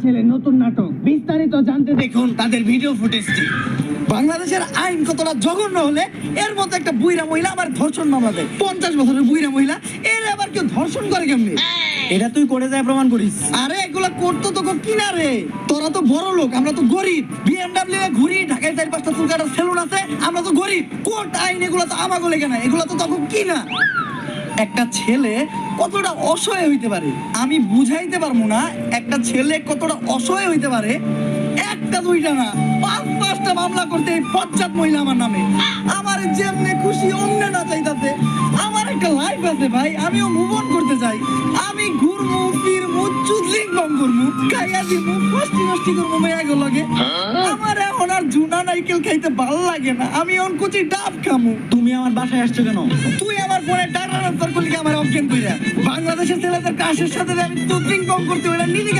ছেলে নতুন নাটক বিস্তারিত জানতে দেখুন তাদের ভিডিও ফুটেজটি। বাংলাদেশের আইন কতটা জঘন্য হলে এর মতো একটা বুইরা মহিলা আবার ধর্ষণ মামলা দেয়। 50 বছরের বুইরা মহিলা এর আবার কেউ ধর্ষণ করে কেমনে? এটা তুই করে যায় প্রমাণ করিস। আরে এগুলা করতো তোকে কিনা রে? তোরা তো বড় লোক, আমরা তো গরিব। বিএমডব্লিউ এ ঘুরি, ঢাকায় 4-5টা চুল কাটার সেলুন আছে, আমরা তো গরিব। কোর্ট আইন এগুলো তো আমাগো লেগে না, এগুলো তো তখন কিনা। একটা ছেলে কতটা অসহায় হইতে পারে আমি বুঝাইতে পারবো না। একটা ছেলে কতটা অসহায় হইতে পারে, একটা দুইটা না 5-5টা মামলা করতে এই পশ্চাৎ মহিলা আমার নামে। আমার যেমনে খুশি অন্য না চাইতাছে। আমার একটা লাইফ আছে ভাই, আমিও মুভ অন করতে চাই। আমি ঘুরমু ফিরমু চুদলিং বং করমু, খাইয়া দিমু, ফষ্টি নষ্টি করমু মেয়াগো লাগে। আমার এখন আর ঝুনা নাইকেল খাইতে ভালো লাগে না, আমি এখন কুচি ডাব খামু। তুমি আমার বাসায় আসছো কেন? তুই আমার ফোনে টাকা ট্রান্সফার করলি আমার অজ্ঞান কইরা। বাংলাদেশের ছেলেদের কাশের সাথে আমি চুদলিং বং করতে ওইটা নিজে